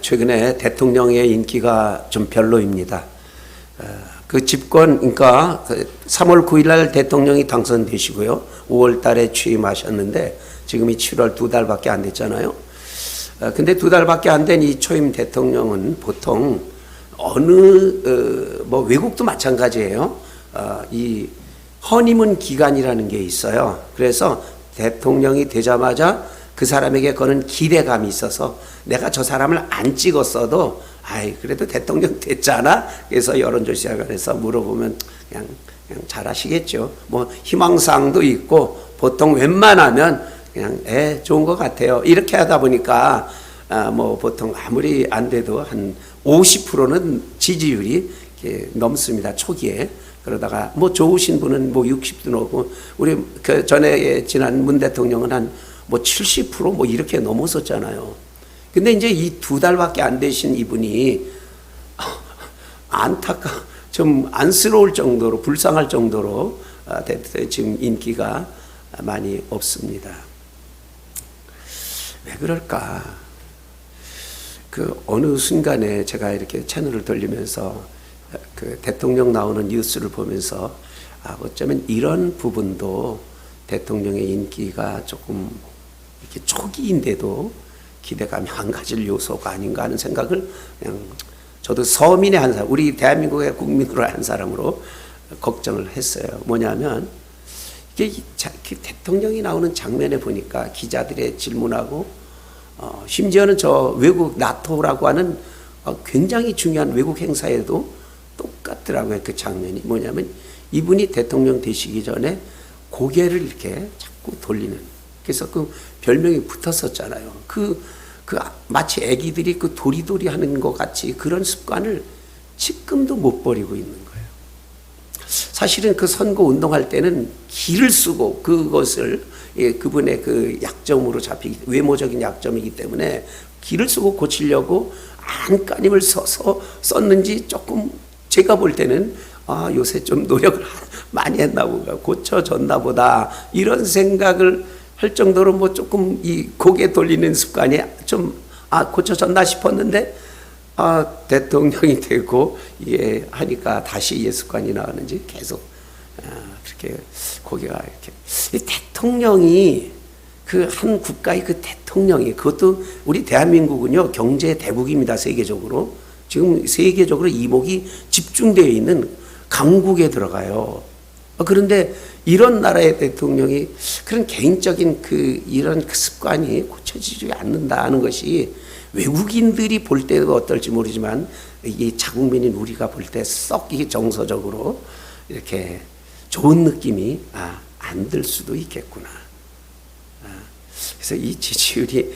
최근에 대통령의 인기가 좀 별로입니다. 그 집권, 그러니까 3월 9일 날 대통령이 당선되시고요. 5월 달에 취임하셨는데 지금이 7월 2달밖에 안 됐잖아요. 근데 2달밖에 안 된 이 초임 대통령은 보통 어느 뭐 외국도 마찬가지예요. 이 허니문 기간이라는 게 있어요. 그래서 대통령이 되자마자 그 사람에게 거는 기대감이 있어서 내가 저 사람을 안 찍었어도 그래도 대통령 됐잖아. 그래서 여론조사관에서 물어보면 그냥 잘하시겠죠. 뭐 희망사항도 있고 보통 웬만하면 그냥 좋은 것 같아요. 이렇게 하다 보니까 뭐 보통 아무리 안 돼도 한 50%는 지지율이 이렇게 넘습니다. 초기에. 그러다가 뭐 좋으신 분은 뭐 60도 넘고 우리 그 전에 지난 문 대통령은 한 뭐 70% 뭐 이렇게 넘었었잖아요. 근데 이제 이 2달밖에 안 되신 이분이 좀 안쓰러울 정도로 불쌍할 정도로 지금 인기가 많이 없습니다. 왜 그럴까? 그 어느 순간에 제가 이렇게 채널을 돌리면서 그 대통령 나오는 뉴스를 보면서 어쩌면 이런 부분도 대통령의 인기가 조금 이렇게 초기인데도 기대감이 안 가질 요소가 아닌가 하는 생각을 그냥 저도 서민의 한 사람, 우리 대한민국의 국민으로 한 사람으로 걱정을 했어요. 뭐냐면 이게 대통령이 나오는 장면에 보니까 기자들의 질문하고 심지어는 저 외국 나토라고 하는 굉장히 중요한 외국 행사에도 똑같더라고요. 그 장면이 뭐냐면 이분이 대통령 되시기 전에 고개를 이렇게 자꾸 돌리는, 그래서 그 별명이 붙었었잖아요. 마치 애기들이 그 도리도리 하는 것 같이 그런 습관을 지금도 못 버리고 있는 거예요. 사실은 그 선거 운동할 때는 기를 쓰고 그것을 그분의 그 약점으로 외모적인 약점이기 때문에 기를 쓰고 고치려고 안간힘을 써서 썼는지 조금 제가 볼 때는 요새 좀 노력을 많이 했나 보다, 고쳐졌나 보다 이런 생각을 할 정도로 뭐 조금 이 고개 돌리는 습관이 좀 고쳐졌나 싶었는데 대통령이 되고 이게 하니까 다시 이 습관이 나왔는지 계속 그렇게 고개가 이렇게. 이 대통령이 그 한 국가의 그 대통령이, 그것도 우리 대한민국은요 경제 대국입니다. 세계적으로 지금 세계적으로 이목이 집중되어 있는 강국에 들어가요. 그런데 이런 나라의 대통령이 그런 개인적인 이런 습관이 고쳐지지 않는다는 것이 외국인들이 볼 때도 어떨지 모르지만 이 자국민인 우리가 볼 때 썩 이게 정서적으로 이렇게 좋은 느낌이 안 들 수도 있겠구나. 그래서 이 지지율이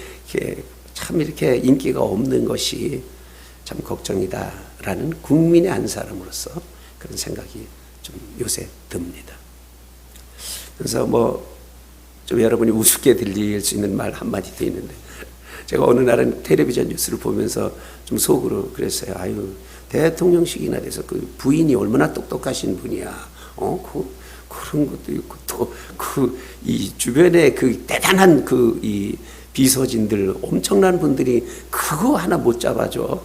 참 이렇게 인기가 없는 것이 참 걱정이다라는 국민의 한 사람으로서 그런 생각이 좀 요새 듭니다. 그래서 뭐 좀 여러분이 우습게 들릴 수 있는 말 한마디도 있는데, 제가 어느 날은 텔레비전 뉴스를 보면서 좀 속으로 그랬어요. 대통령직이나 돼서 그 부인이 얼마나 똑똑하신 분이야. 그런 것도 있고 또 이 주변에 그 대단한 이 비서진들 엄청난 분들이 그거 하나 못 잡아줘.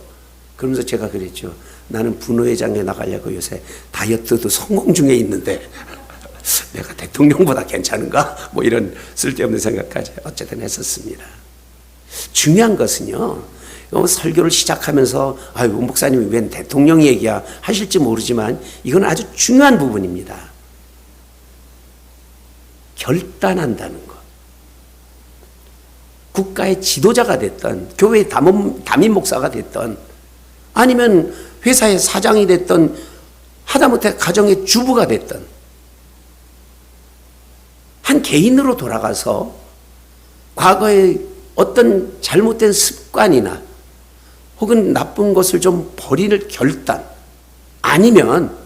그러면서 제가 그랬죠. 나는 분회장에 나가려고 요새 다이어트도 성공 중에 있는데 내가 대통령보다 괜찮은가? 뭐 이런 쓸데없는 생각까지 어쨌든 했었습니다. 중요한 것은요, 설교를 시작하면서 목사님이 웬 대통령 얘기야 하실지 모르지만 이건 아주 중요한 부분입니다. 결단한다는 것. 국가의 지도자가 됐던, 교회의 담임 목사가 됐던, 아니면 회사의 사장이 됐던, 하다못해 가정의 주부가 됐던 한 개인으로 돌아가서 과거에 어떤 잘못된 습관이나 혹은 나쁜 것을 좀 버리는 결단, 아니면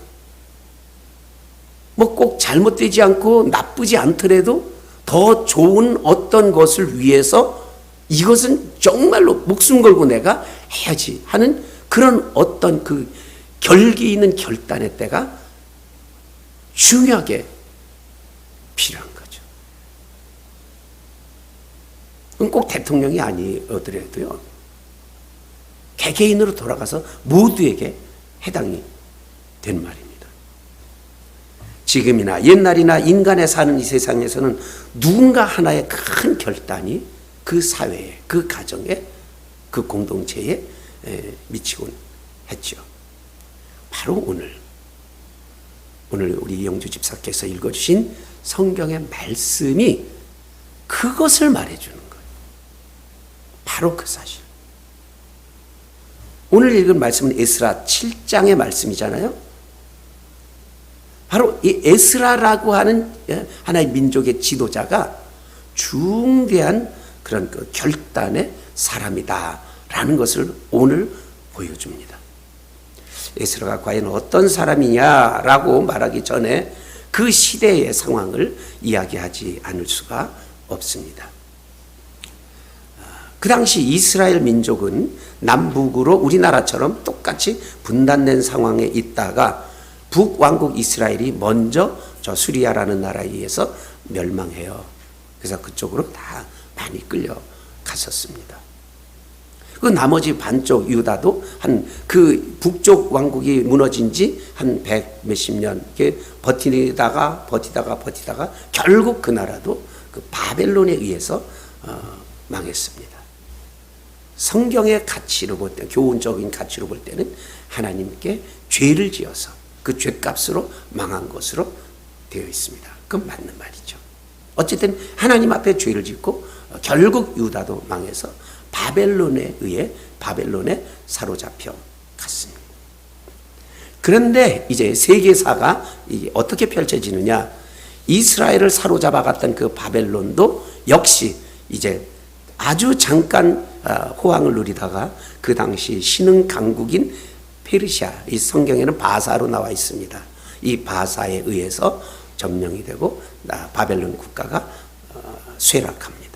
뭐 꼭 잘못되지 않고 나쁘지 않더라도 더 좋은 어떤 것을 위해서 이것은 정말로 목숨 걸고 내가 해야지 하는 그런 어떤 그 결기 있는 결단의 때가 중요하게 필요한 거죠. 그건 꼭 대통령이 아니더라도요. 개개인으로 돌아가서 모두에게 해당이 되는 말입니다. 지금이나 옛날이나 인간의 사는 이 세상에서는 누군가 하나의 큰 결단이 그 사회에, 그 가정에, 그 공동체에 미치곤 했죠. 바로 오늘 우리 영주 집사께서 읽어주신 성경의 말씀이 그것을 말해주는 거예요. 바로 그 사실. 오늘 읽은 말씀은 에스라 7장의 말씀이잖아요. 바로 이 에스라라고 하는 하나의 민족의 지도자가 중대한 그런 그 결단의 사람이다라는 것을 오늘 보여줍니다. 에스라가 과연 어떤 사람이냐라고 말하기 전에 그 시대의 상황을 이야기하지 않을 수가 없습니다. 그 당시 이스라엘 민족은 남북으로 우리나라처럼 똑같이 분단된 상황에 있다가 북왕국 이스라엘이 먼저 저 수리아라는 나라에 의해서 멸망해요. 그래서 그쪽으로 다 많이 끌려갔었습니다. 그 나머지 반쪽 유다도 한 그 북쪽 왕국이 무너진 지 한 100 몇십 년 이렇게 버티다가 결국 그 나라도 그 바벨론에 의해서 망했습니다. 성경의 가치로 볼 때, 교훈적인 가치로 볼 때는 하나님께 죄를 지어서 그 죄값으로 망한 것으로 되어 있습니다. 그건 맞는 말이죠. 어쨌든 하나님 앞에 죄를 짓고 결국 유다도 망해서 바벨론에 의해 바벨론에 사로잡혀 갔습니다. 그런데 이제 세계사가 어떻게 펼쳐지느냐? 이스라엘을 사로잡아 갔던 그 바벨론도 역시 이제 아주 잠깐 호황을 누리다가 그 당시 신흥 강국인 페르시아, 이 성경에는 바사로 나와 있습니다. 이 바사에 의해서 점령이 되고 바벨론 국가가 쇠락합니다.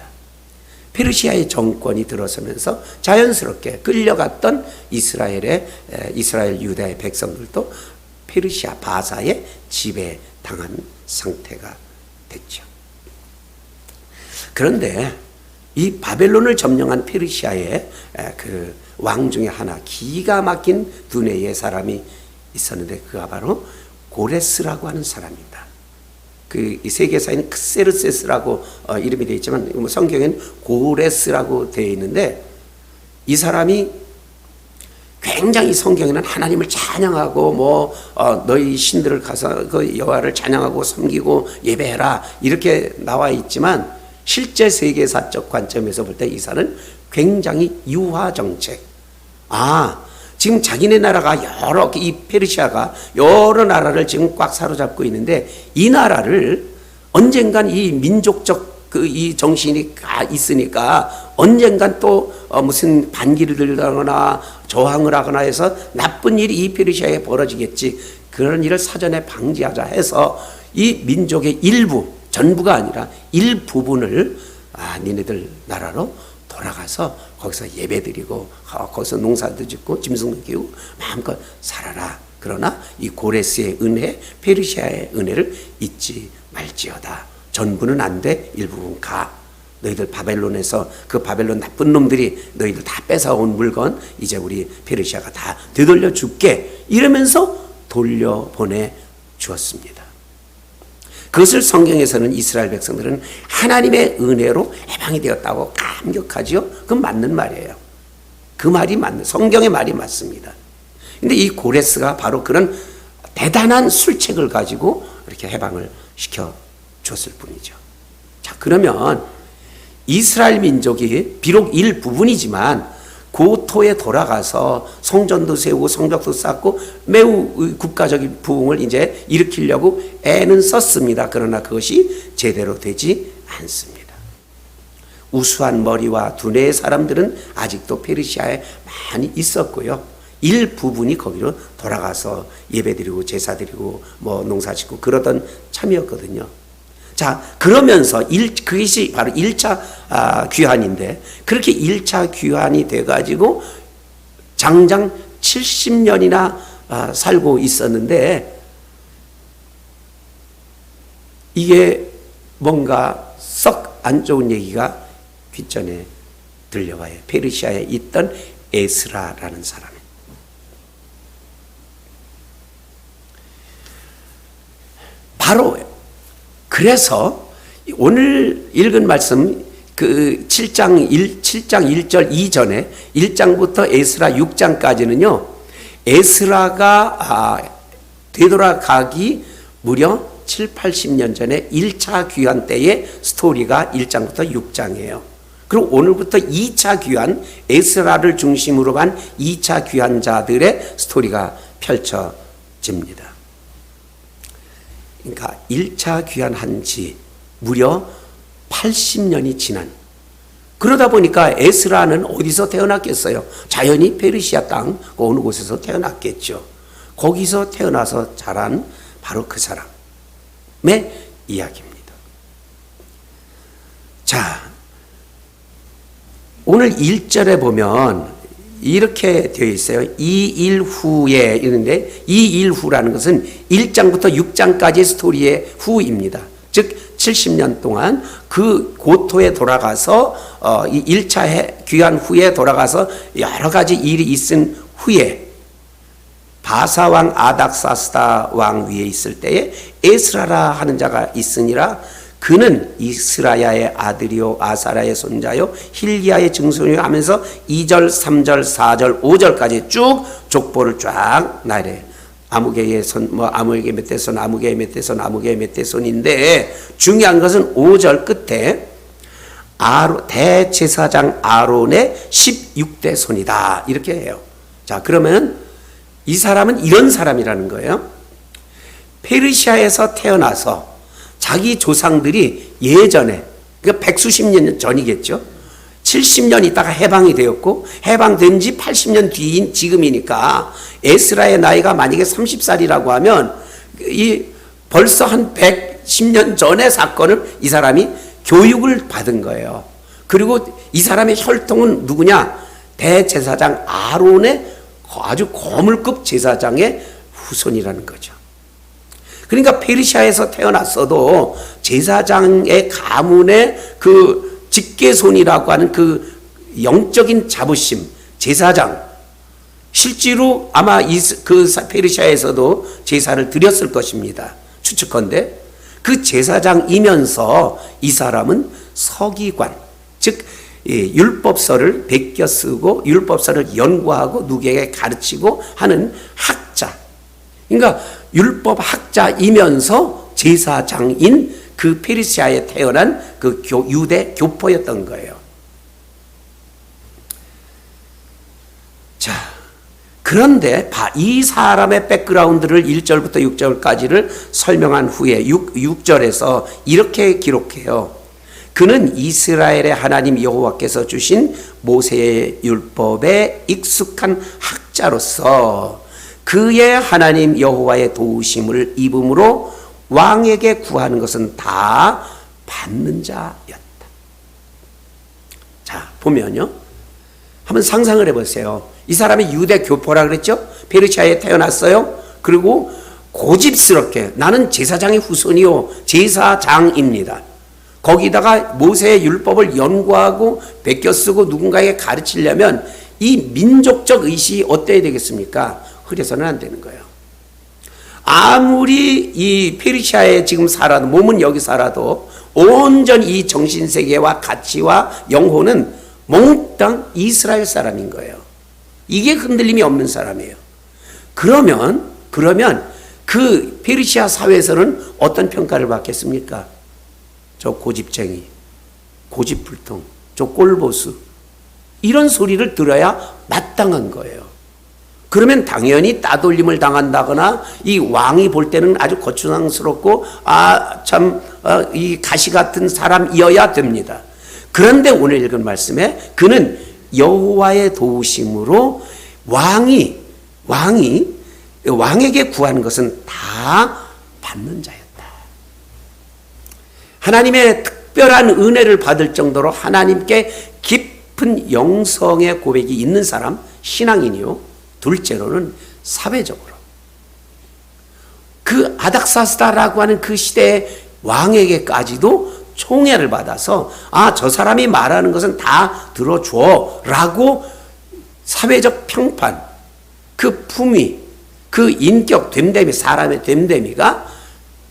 페르시아의 정권이 들어서면서 자연스럽게 끌려갔던 이스라엘 유다의 백성들도 페르시아 바사의 지배당한 상태가 됐죠. 그런데 이 바벨론을 점령한 페르시아의 그 왕 중에 하나, 기가 막힌 두뇌의 사람이 있었는데 그가 바로 고레스라고 하는 사람입니다. 그 세계사에는 크세르세스라고 이름이 되어 있지만 성경에는 고레스라고 되어 있는데 이 사람이 굉장히 성경에는 하나님을 찬양하고 너희 신들을 가서 그 여호와를 찬양하고 섬기고 예배해라 이렇게 나와 있지만 실제 세계사적 관점에서 볼 때 이 사람은 굉장히 유화 정책. 지금 자기네 나라가 이 페르시아가 여러 나라를 지금 꽉 사로잡고 있는데 이 나라를 언젠간 이 민족적 이 정신이 있으니까 언젠간 또 무슨 반기를 들거나 저항을 하거나 해서 나쁜 일이 이 페르시아에 벌어지겠지. 그런 일을 사전에 방지하자 해서 이 민족의 일부, 전부가 아니라 일부분을 니네들 나라로 돌아가서 거기서 예배드리고 거기서 농사도 짓고 짐승도 키우고 마음껏 살아라. 그러나 이 고레스의 은혜, 페르시아의 은혜를 잊지 말지어다. 전부는 안 돼. 일부분 가. 너희들 바벨론에서 그 바벨론 나쁜 놈들이 너희들 다 뺏어온 물건 이제 우리 페르시아가 다 되돌려 줄게. 이러면서 돌려보내 주었습니다. 그것을 성경에서는 이스라엘 백성들은 하나님의 은혜로 해방이 되었다고 감격하지요. 그건 맞는 말이에요. 그 말이 맞는, 성경의 말이 맞습니다. 근데 이 고레스가 바로 그런 대단한 술책을 가지고 이렇게 해방을 시켜 줬을 뿐이죠. 자, 그러면 이스라엘 민족이 비록 일부분이지만 고토에 돌아가서 성전도 세우고 성벽도 쌓고 매우 국가적인 부흥을 이제 일으키려고 애는 썼습니다. 그러나 그것이 제대로 되지 않습니다. 우수한 머리와 두뇌의 사람들은 아직도 페르시아에 많이 있었고요. 일부분이 거기로 돌아가서 예배드리고 제사드리고 농사짓고 그러던 참이었거든요. 자, 그러면서 그것이 바로 1차 귀환인데 그렇게 1차 귀환이 돼가지고 장장 70년이나 살고 있었는데 이게 뭔가 썩 안 좋은 얘기가 귓전에 들려와요. 페르시아에 있던 에스라라는 사람. 바로 그래서 오늘 읽은 말씀 그 7장 1절 이전에 1장부터 에스라 6장까지는요. 에스라가 되돌아가기 무려 7, 80년 전에 1차 귀환 때의 스토리가 1장부터 6장이에요. 그리고 오늘부터 2차 귀환, 에스라를 중심으로 간 2차 귀환자들의 스토리가 펼쳐집니다. 그러니까 1차 귀환한 지 무려 80년이 지난, 그러다 보니까 에스라는 어디서 태어났겠어요? 자연히 페르시아 땅 어느 곳에서 태어났겠죠. 거기서 태어나서 자란 바로 그 사람의 이야기입니다. 자, 오늘 1절에 보면 이렇게 되어 있어요. 이 일 후에 이런데, 이 일 후라는 것은 1장부터 6장까지의 스토리의 후입니다. 즉 70년 동안 그 고토에 돌아가서 이 1차 귀환 후에 돌아가서 여러 가지 일이 있은 후에 바사왕 아닥사스다 왕 위에 있을 때에 에스라라 하는 자가 있으니라. 그는 이스라야의 아들이요 아사라의 손자요 힐기야의 증손이요 하면서 2절 3절 4절 5절까지 쭉 족보를 쫙 나열해요. 아무개의 손, 아무에게 몇 대 손, 아무개의 몇 대 손, 아무개의 몇 대 손인데, 중요한 것은 5절 끝에 대제사장 아론의 16대 손이다 이렇게 해요. 자, 그러면 이 사람은 이런 사람이라는 거예요. 페르시아에서 태어나서 자기 조상들이 예전에, 그러니까 백수십 년 전이겠죠. 70년 있다가 해방이 되었고, 해방된 지 80년 뒤인 지금이니까 에스라의 나이가 만약에 30살이라고 하면 벌써 한 110년 전의 사건을 이 사람이 교육을 받은 거예요. 그리고 이 사람의 혈통은 누구냐? 대제사장 아론의 아주 거물급 제사장의 후손이라는 거죠. 그러니까 페르시아에서 태어났어도 제사장의 가문의 그 직계손이라고 하는 그 영적인 자부심, 제사장, 실제로 아마 그 페르시아에서도 제사를 드렸을 것입니다. 추측컨대 그 제사장이면서 이 사람은 서기관, 즉 율법서를 베껴 쓰고 율법서를 연구하고 누구에게 가르치고 하는 학자, 그러니까 율법 학자이면서 제사장인 그 페르시아에 태어난 그 유대 교포였던 거예요. 자, 그런데 이 사람의 백그라운드를 1절부터 6절까지를 설명한 후에 6절에서 이렇게 기록해요. 그는 이스라엘의 하나님 여호와께서 주신 모세의 율법에 익숙한 학자로서 그의 하나님 여호와의 도우심을 입음으로 왕에게 구하는 것은 다 받는 자였다. 자, 보면요. 한번 상상을 해보세요. 이 사람이 유대 교포라 그랬죠? 페르시아에 태어났어요. 그리고 고집스럽게 나는 제사장의 후손이요. 제사장입니다. 거기다가 모세의 율법을 연구하고 베껴 쓰고 누군가에게 가르치려면 이 민족적 의식이 어때야 되겠습니까? 흐려서는 안 되는 거예요. 아무리 이 페르시아에 지금 살아도, 몸은 여기 살아도 온전히 이 정신세계와 가치와 영혼은 몽땅 이스라엘 사람인 거예요. 이게 흔들림이 없는 사람이에요. 그러면 그 페르시아 사회에서는 어떤 평가를 받겠습니까? 저 고집쟁이, 고집불통, 저 꼴보수, 이런 소리를 들어야 마땅한 거예요. 그러면 당연히 따돌림을 당한다거나 이 왕이 볼 때는 아주 거추장스럽고 이 가시 같은 사람이어야 됩니다. 그런데 오늘 읽은 말씀에 그는 여호와의 도우심으로 왕에게 구하는 것은 다 받는 자였다. 하나님의 특별한 은혜를 받을 정도로 하나님께 깊은 영성의 고백이 있는 사람, 신앙인이요. 둘째로는 사회적으로 그 아닥사스다라고 하는 그 시대의 왕에게까지도 총애를 받아서 저 사람이 말하는 것은 다 들어줘 라고 사회적 평판, 그 품위, 그 인격 됨됨이, 사람의 됨됨이가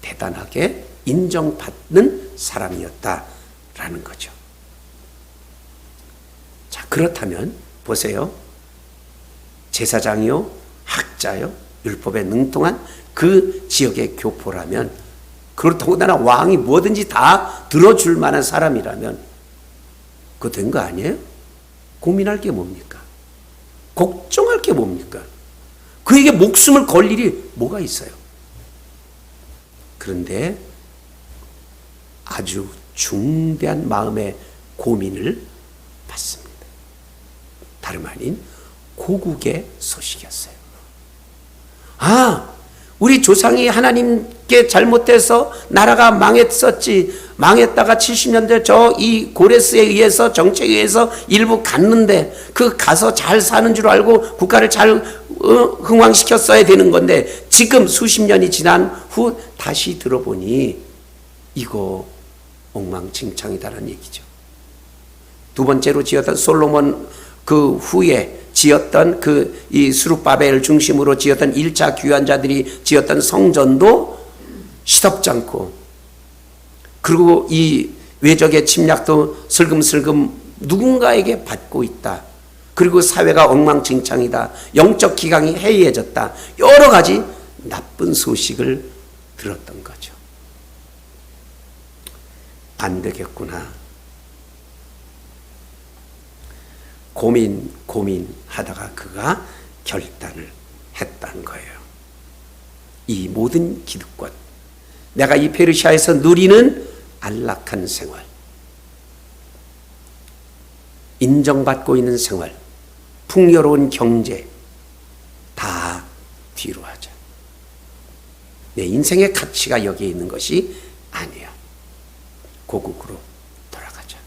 대단하게 인정받는 사람이었다라는 거죠. 자, 그렇다면 보세요. 제사장이요, 학자요, 율법에 능통한 그 지역의 교포라면, 그렇다고 나나 왕이 뭐든지 다 들어줄 만한 사람이라면 그거 된 거 아니에요? 고민할 게 뭡니까? 걱정할 게 뭡니까? 그에게 목숨을 걸 일이 뭐가 있어요? 그런데 아주 중대한 마음의 고민을 받습니다. 다름 아닌 고국의 소식이었어요. 아, 우리 조상이 하나님께 잘못해서 나라가 망했었지. 망했다가 70년대 저 이 고레스에 의해서, 정책에 의해서 일부 갔는데, 그 가서 잘 사는 줄 알고 국가를 잘 흥왕시켰어야 되는 건데, 지금 수십 년이 지난 후 다시 들어보니 이거 엉망진창이다라는 얘기죠. 두 번째로 지었던 솔로몬 그 후에 지었던 이 스룹바벨 중심으로 지었던 1차 귀환자들이 지었던 성전도 시덥지 않고, 그리고 이 외적의 침략도 슬금슬금 누군가에게 받고 있다. 그리고 사회가 엉망진창이다. 영적 기강이 해이해졌다. 여러 가지 나쁜 소식을 들었던 거죠. 안 되겠구나. 고민하다가 그가 결단을 했다는 거예요. 이 모든 기득권, 내가 이 페르시아에서 누리는 안락한 생활, 인정받고 있는 생활, 풍요로운 경제 다 뒤로 하자. 내 인생의 가치가 여기에 있는 것이 아니야. 고국으로 돌아가자.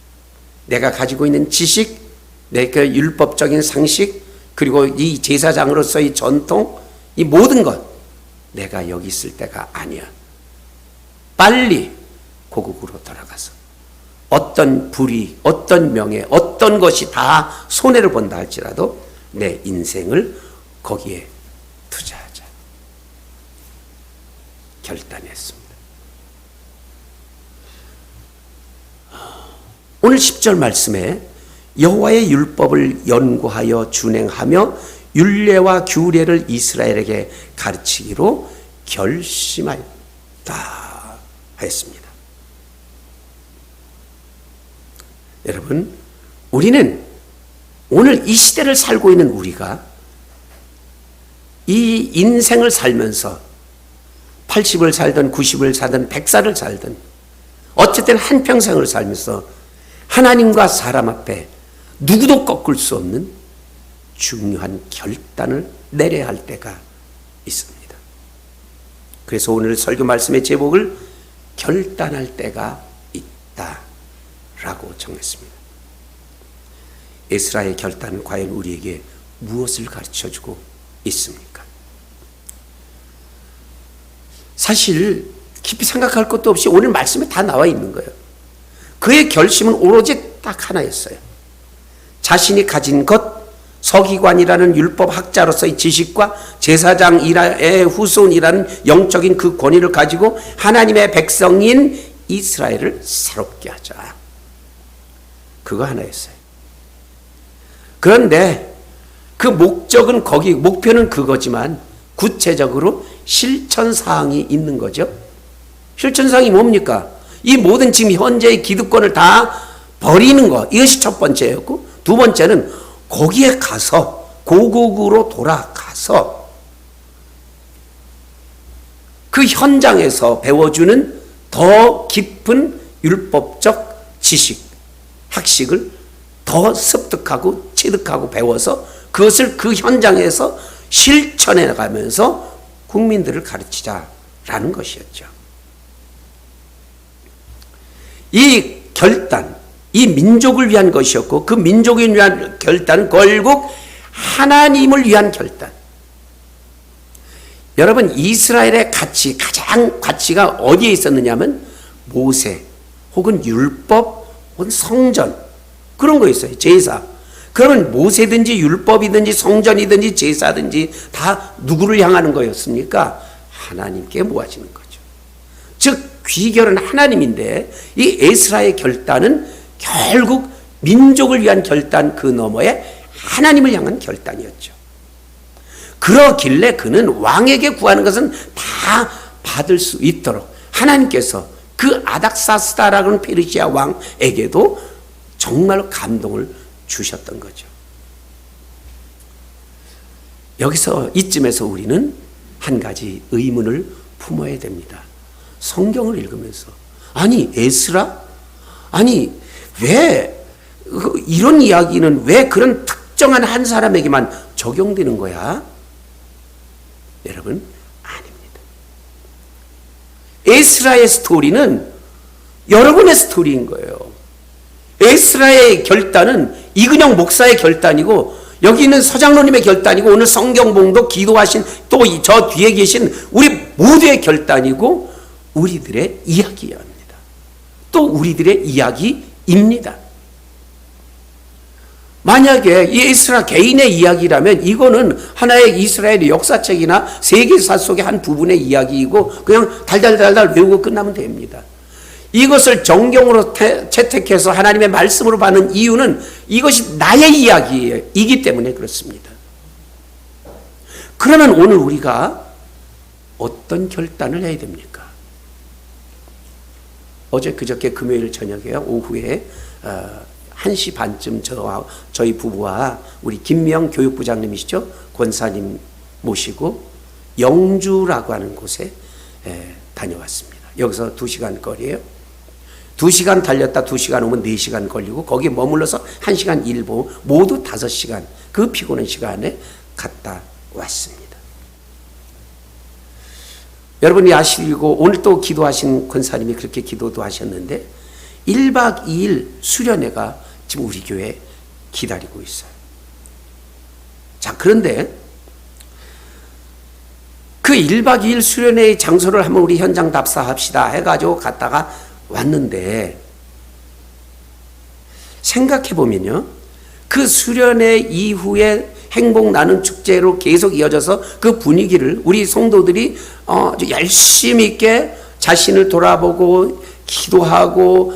내가 가지고 있는 지식, 내 그 율법적인 상식, 그리고 이 제사장으로서의 전통, 이 모든 것, 내가 여기 있을 때가 아니야. 빨리 고국으로 돌아가서 어떤 불의, 어떤 명예, 어떤 것이 다 손해를 본다 할지라도 내 인생을 거기에 투자하자. 결단했습니다. 오늘 10절 말씀에 여호와의 율법을 연구하여 준행하며 율례와 규례를 이스라엘에게 가르치기로 결심하였다 하였습니다. 여러분, 우리는 오늘 이 시대를 살고 있는 우리가 이 인생을 살면서 80을 살든 90을 살든 100살을 살든 어쨌든 한평생을 살면서 하나님과 사람 앞에 누구도 꺾을 수 없는 중요한 결단을 내려야 할 때가 있습니다. 그래서 오늘 설교 말씀의 제목을 결단할 때가 있다라고 정했습니다. 에스라의 결단은 과연 우리에게 무엇을 가르쳐주고 있습니까? 사실 깊이 생각할 것도 없이 오늘 말씀에 다 나와 있는 거예요. 그의 결심은 오로지 딱 하나였어요. 자신이 가진 것, 서기관이라는 율법 학자로서의 지식과 제사장의 후손이라는 영적인 그 권위를 가지고 하나님의 백성인 이스라엘을 새롭게 하자. 그거 하나였어요. 그런데 그 목적은 목표는 그거지만 구체적으로 실천사항이 있는 거죠. 실천사항이 뭡니까? 이 모든 지금 현재의 기득권을 다 버리는 것, 이것이 첫 번째였고, 두 번째는 거기에 가서 고국으로 돌아가서 그 현장에서 배워주는 더 깊은 율법적 지식, 학식을 더 습득하고 체득하고 배워서 그것을 그 현장에서 실천해 나가면서 국민들을 가르치자라는 것이었죠. 이 결단, 이 민족을 위한 것이었고, 그 민족을 위한 결단은 결국 하나님을 위한 결단. 여러분, 이스라엘의 가치, 가장 가치가 어디에 있었느냐면 모세 혹은 율법 혹은 성전, 그런 거 있어요. 제사. 그러면 모세든지 율법이든지 성전이든지 제사든지 다 누구를 향하는 거였습니까? 하나님께 모아지는 거죠. 즉 귀결은 하나님인데 이 에스라의 결단은 결국 민족을 위한 결단 그 너머에 하나님을 향한 결단이었죠. 그러길래 그는 왕에게 구하는 것은 다 받을 수 있도록 하나님께서 그 아닥사스다라는 페르시아 왕에게도 정말 감동을 주셨던 거죠. 여기서 이쯤에서 우리는 한 가지 의문을 품어야 됩니다. 성경을 읽으면서 아니 에스라? 아니 왜 이런 이야기는 왜 그런 특정한 한 사람에게만 적용되는 거야? 여러분 아닙니다. 에스라의 스토리는 여러분의 스토리인 거예요. 에스라의 결단은 이근영 목사의 결단이고 여기 있는 서장로님의 결단이고 오늘 성경봉도 기도하신 또 저 뒤에 계신 우리 모두의 결단이고 우리들의 이야기입니다. 또 우리들의 이야기입니다. 만약에 이 에스라 개인의 이야기라면 이거는 하나의 이스라엘의 역사책이나 세계사 속의 한 부분의 이야기이고 그냥 달달달달 외우고 끝나면 됩니다. 이것을 정경으로 채택해서 하나님의 말씀으로 받는 이유는 이것이 나의 이야기이기 때문에 그렇습니다. 그러면 오늘 우리가 어떤 결단을 해야 됩니까? 어제 그저께 금요일 저녁에 오후에 1시 반쯤 저희 부부와 우리 김명 교육부장님이시죠? 권사님 모시고 영주라고 하는 곳에 다녀왔습니다. 여기서 2시간 거리예요. 2시간 달렸다 2시간 오면 4시간 걸리고 거기에 머물러서 1시간 일보 모두 5시간 그 피곤한 시간에 갔다 왔습니다. 여러분이 아시고 오늘 또 기도하신 권사님이 그렇게 기도도 하셨는데 1박 2일 수련회가 지금 우리 교회에 기다리고 있어요. 자, 그런데 그 1박 2일 수련회의 장소를 한번 우리 현장 답사합시다 해가지고 갔다가 왔는데 생각해보면요. 그 수련회 이후에 행복 나눔 축제로 계속 이어져서 그 분위기를 우리 성도들이 열심히 있게 자신을 돌아보고 기도하고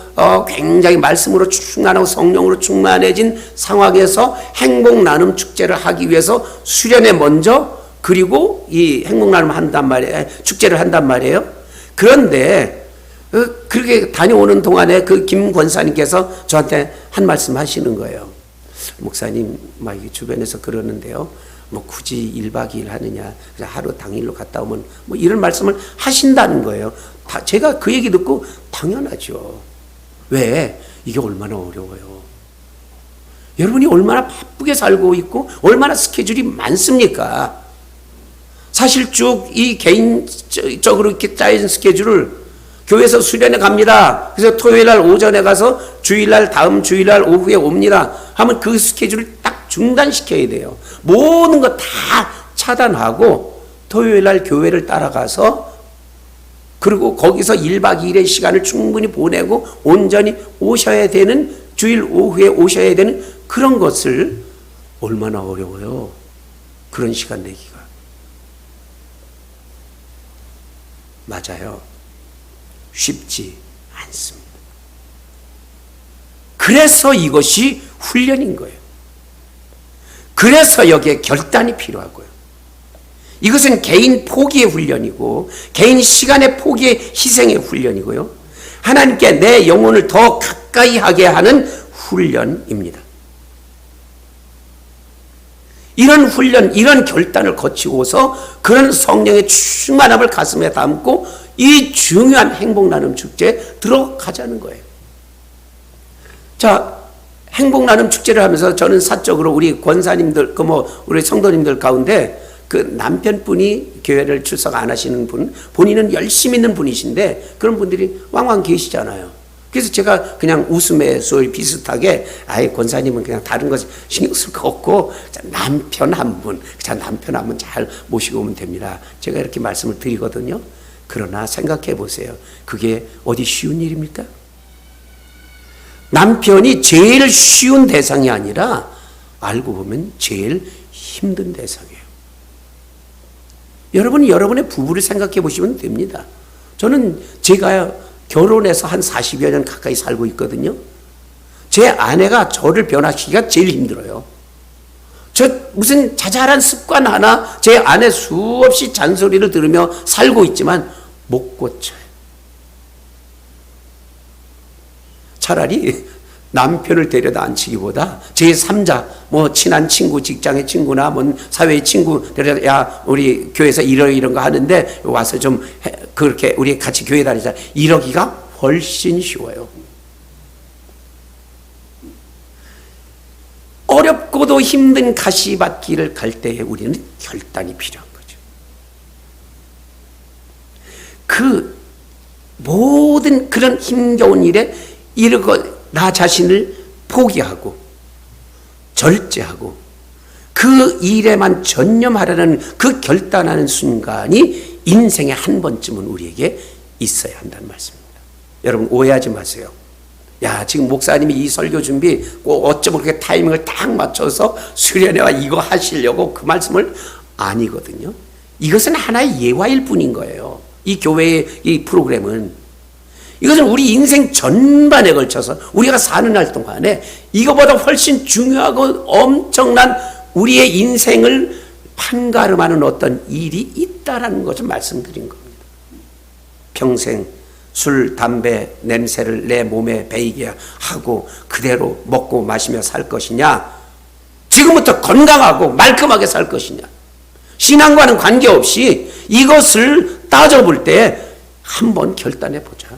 굉장히 말씀으로 충만하고 성령으로 충만해진 상황에서 행복 나눔 축제를 하기 위해서 수련회 먼저 그리고 이 행복 나눔 한단 말이에요. 축제를 한단 말이에요. 그런데 그렇게 다녀오는 동안에 그 김 권사님께서 저한테 한 말씀 하시는 거예요. 목사님, 막 주변에서 그러는데요. 뭐 굳이 1박 2일 하느냐, 하루 당일로 갔다 오면 뭐 이런 말씀을 하신다는 거예요. 제가 그 얘기 듣고 당연하죠. 왜? 이게 얼마나 어려워요. 여러분이 얼마나 바쁘게 살고 있고 얼마나 스케줄이 많습니까? 사실 쭉 이 개인적으로 이렇게 짜인 스케줄을 교회에서 수련회 갑니다. 그래서 토요일날 오전에 가서 주일날 다음 주일날 오후에 옵니다. 하면 그 스케줄을 딱 중단시켜야 돼요. 모든 거 다 차단하고 토요일날 교회를 따라가서 그리고 거기서 1박 2일의 시간을 충분히 보내고 온전히 오셔야 되는 주일 오후에 오셔야 되는 그런 것을 얼마나 어려워요. 그런 시간 내기가. 맞아요. 쉽지 않습니다. 그래서 이것이 훈련인 거예요. 그래서 여기에 결단이 필요하고요. 이것은 개인 포기의 훈련이고 개인 시간의 포기의 희생의 훈련이고요. 하나님께 내 영혼을 더 가까이 하게 하는 훈련입니다. 이런 훈련, 이런 결단을 거치고서 그런 성령의 충만함을 가슴에 담고 이 중요한 행복 나눔 축제에 들어가자는 거예요. 자, 행복 나눔 축제를 하면서 저는 사적으로 우리 권사님들, 우리 성도님들 가운데 그 남편분이 교회를 출석 안 하시는 분, 본인은 열심히 있는 분이신데 그런 분들이 왕왕 계시잖아요. 그래서 제가 그냥 웃음에 소위 비슷하게 아예 권사님은 그냥 다른 것 신경 쓸 거 없고 남편 한 분 잘 모시고 오면 됩니다. 제가 이렇게 말씀을 드리거든요. 그러나 생각해 보세요. 그게 어디 쉬운 일입니까? 남편이 제일 쉬운 대상이 아니라 알고 보면 제일 힘든 대상이에요. 여러분이 여러분의 부부를 생각해 보시면 됩니다. 저는 제가 결혼해서 한 40여 년 가까이 살고 있거든요. 제 아내가 저를 변화시키기가 제일 힘들어요. 저 무슨 자잘한 습관 하나 제 아내 수없이 잔소리를 들으며 살고 있지만 못 고쳐요. 차라리 남편을 데려다 앉히기보다 제3자, 뭐 친한 친구, 직장의 친구나 뭐 사회의 친구 데려다, 야 우리 교회에서 이런 거 하는데 와서 좀 그렇게 우리 같이 교회 다니자, 이러기가 훨씬 쉬워요. 어렵고도 힘든 가시밭길을 갈 때에 우리는 결단이 필요한 거죠. 그 모든 그런 힘겨운 일에 이르고 나 자신을 포기하고 절제하고 그 일에만 전념하려는 그 결단하는 순간이 인생에 한 번쯤은 우리에게 있어야 한다는 말씀입니다. 여러분 오해하지 마세요. 야, 지금 목사님이 이 설교 준비 어쩌면 그렇게 타이밍을 딱 맞춰서 수련회와 이거 하시려고 그 말씀을 아니거든요. 이것은 하나의 예화일 뿐인 거예요. 이 교회의 이 프로그램은. 이것은 우리 인생 전반에 걸쳐서 우리가 사는 날 동안에 이거보다 훨씬 중요하고 엄청난 우리의 인생을 판가름하는 어떤 일이 있다라는 것을 말씀드린 겁니다. 평생 술, 담배, 냄새를 내 몸에 배이게 하고 그대로 먹고 마시며 살 것이냐, 지금부터 건강하고 말끔하게 살 것이냐, 신앙과는 관계없이 이것을 따져볼 때 한번 결단해 보자.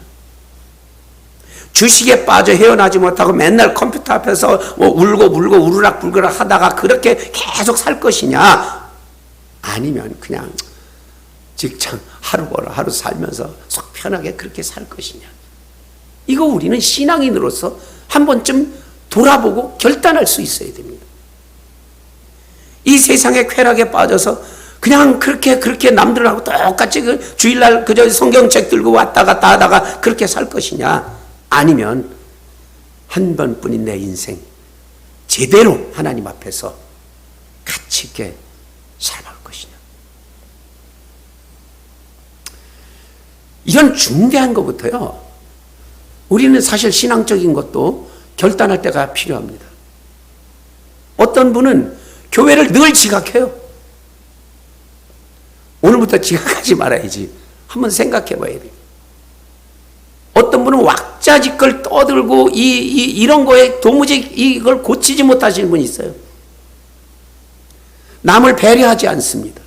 주식에 빠져 헤어나지 못하고 맨날 컴퓨터 앞에서 뭐 울고 불고 우르락불그락 하다가 그렇게 계속 살 것이냐, 아니면 그냥 직장 하루 벌어 하루 살면서 속 편하게 그렇게 살 것이냐. 이거 우리는 신앙인으로서 한 번쯤 돌아보고 결단할 수 있어야 됩니다. 이 세상의 쾌락에 빠져서 그냥 그렇게 남들하고 똑같이 그 주일날 그저 성경책 들고 왔다 갔다 하다가 그렇게 살 것이냐, 아니면 한 번뿐인 내 인생 제대로 하나님 앞에서 가치 있게 살아갈 것이냐. 이런 중대한 것부터요, 우리는 사실 신앙적인 것도 결단할 때가 필요합니다. 어떤 분은 교회를 늘 지각해요. 오늘부터 지각하지 말아야지. 한번 생각해 봐야 돼요. 어떤 분은 왁자지껄 떠들고 이런 거에 도무지 이걸 고치지 못하시는 분이 있어요. 남을 배려하지 않습니다.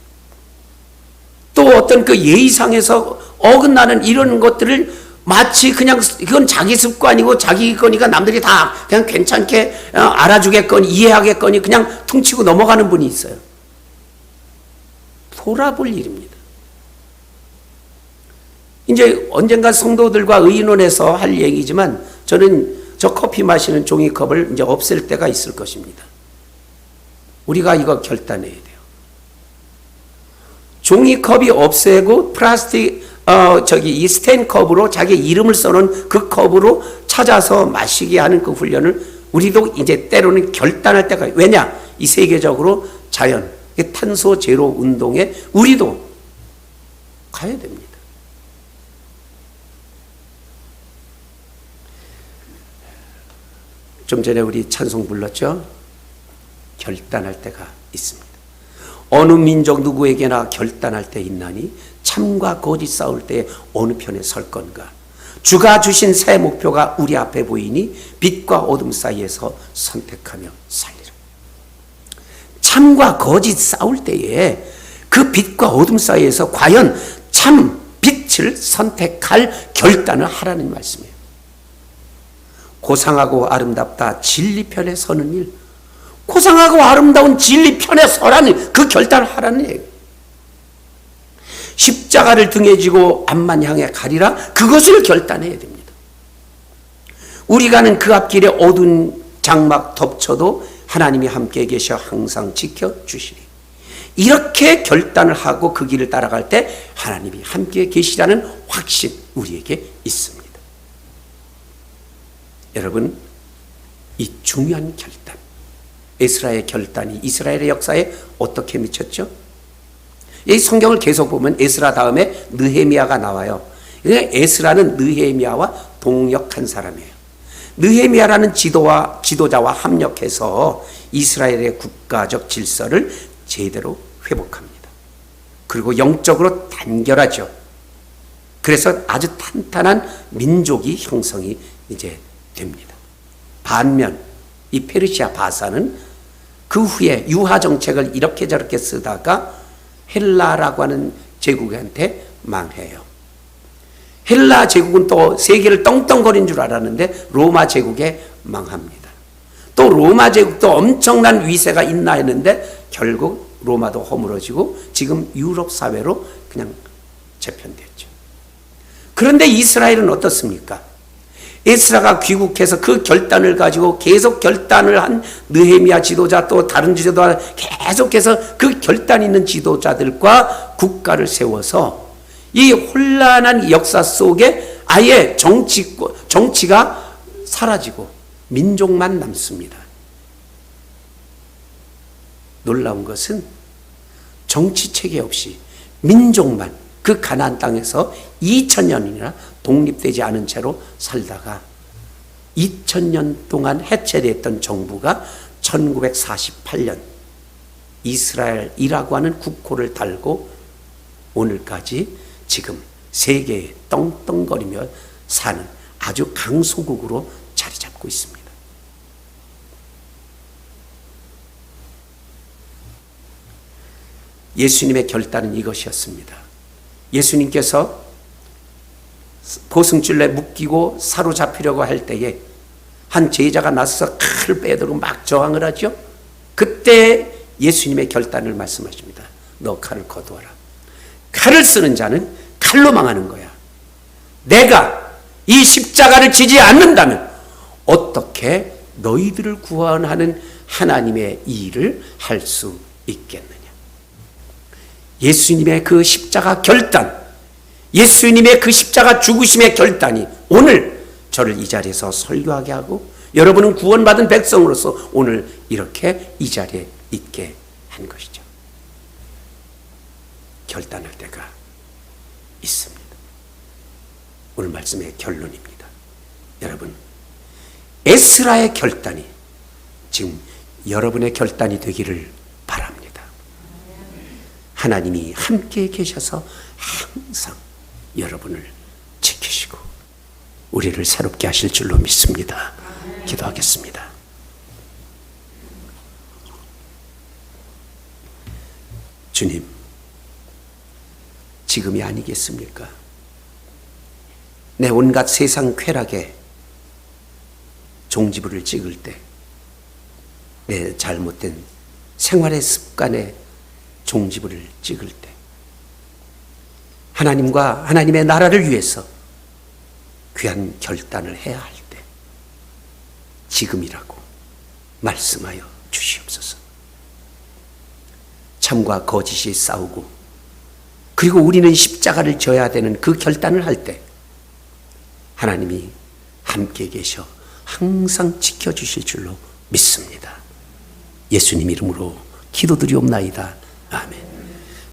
또 어떤 그 예의상에서 어긋나는 이런 것들을 마치 그냥 이건 자기 습관이고 자기 거니까 남들이 다 그냥 괜찮게 알아주겠거니 이해하겠거니 그냥 퉁치고 넘어가는 분이 있어요. 돌아볼 일입니다. 이제 언젠가 성도들과 의논해서 할 얘기지만 저는 저 커피 마시는 종이컵을 이제 없앨 때가 있을 것입니다. 우리가 이거 결단해야 돼요. 종이컵이 없애고 플라스틱 이 스텐컵으로 자기 이름을 써놓은 그 컵으로 찾아서 마시게 하는 그 훈련을 우리도 이제 때로는 결단할 때가, 왜냐? 이 세계적으로 자연, 탄소 제로 운동에 우리도 가야 됩니다. 좀 전에 우리 찬송 불렀죠? 결단할 때가 있습니다. 어느 민족 누구에게나 결단할 때 있나니 참과 거짓 싸울 때 어느 편에 설 건가. 주가 주신 새 목표가 우리 앞에 보이니 빛과 어둠 사이에서 선택하며 살리라. 참과 거짓 싸울 때에 그 빛과 어둠 사이에서 과연 참 빛을 선택할 결단을 하라는 말씀이에요. 고상하고 아름답다 진리 편에 서는 일, 고상하고 아름다운 진리 편에 서라는 그 결단을 하라는 얘기예요. 십자가를 등에 지고 앞만 향해 가리라, 그것을 결단해야 됩니다. 우리 가는 그 앞길에 어두운 장막 덮쳐도 하나님이 함께 계셔 항상 지켜주시리. 이렇게 결단을 하고 그 길을 따라갈 때 하나님이 함께 계시라는 확신 우리에게 있습니다. 여러분, 이 중요한 결단, 에스라의 결단이 이스라엘의 역사에 어떻게 미쳤죠? 이 성경을 계속 보면 에스라 다음에 느헤미야가 나와요. 에스라는 느헤미야와 동역한 사람이에요. 느헤미야라는 지도자와 합력해서 이스라엘의 국가적 질서를 제대로 회복합니다. 그리고 영적으로 단결하죠. 그래서 아주 탄탄한 민족이 형성이 이제 됩니다. 반면 이 페르시아 바사는 그 후에 유화 정책을 이렇게 저렇게 쓰다가 헬라라고 하는 제국한테 망해요. 헬라 제국은 또 세계를 떵떵거린 줄 알았는데 로마 제국에 망합니다. 또 로마 제국도 엄청난 위세가 있나 했는데 결국 로마도 허물어지고 지금 유럽 사회로 그냥 재편됐죠. 그런데 이스라엘은 어떻습니까? 에스라가 귀국해서 그 결단을 가지고 계속 결단을 한 느헤미야 지도자 또 다른 지도자 계속해서 그 결단 있는 지도자들과 국가를 세워서 이 혼란한 역사 속에 아예 정치가 사라지고 민족만 남습니다. 놀라운 것은 정치 체계 없이 민족만 그 가나안 땅에서 2000년이나 독립되지 않은 채로 살다가 2000년 동안 해체됐던 정부가 1948년 이스라엘이라고 하는 국호를 달고 오늘까지 지금 세계에 떵떵거리며 사는 아주 강소국으로 자리 잡고 있습니다. 예수님의 결단은 이것이었습니다. 예수님께서 보승줄에 묶이고 사로잡히려고 할 때에 한 제자가 나서서 칼을 빼들고 막 저항을 하죠. 그때 예수님의 결단을 말씀하십니다. 너 칼을 거두어라. 칼을 쓰는 자는 칼로 망하는 거야. 내가 이 십자가를 지지 않는다면 어떻게 너희들을 구원하는 하나님의 일을 할 수 있겠느냐. 예수님의 그 십자가 결단, 예수님의 그 십자가 죽으심의 결단이 오늘 저를 이 자리에서 설교하게 하고 여러분은 구원받은 백성으로서 오늘 이렇게 이 자리에 있게 한 것이죠. 결단할 때가 있습니다. 오늘 말씀의 결론입니다. 여러분, 에스라의 결단이 지금 여러분의 결단이 되기를 바랍니다. 하나님이 함께 계셔서 항상 여러분을 지키시고 우리를 새롭게 하실 줄로 믿습니다. 기도하겠습니다. 주님, 지금이 아니겠습니까? 내 온갖 세상 쾌락에 종지부를 찍을 때, 내 잘못된 생활의 습관에 종지부를 찍을 때, 하나님과 하나님의 나라를 위해서 귀한 결단을 해야 할 때, 지금이라고 말씀하여 주시옵소서. 참과 거짓이 싸우고 그리고 우리는 십자가를 져야 되는 그 결단을 할 때 하나님이 함께 계셔 항상 지켜주실 줄로 믿습니다. 예수님 이름으로 기도드리옵나이다. 아멘.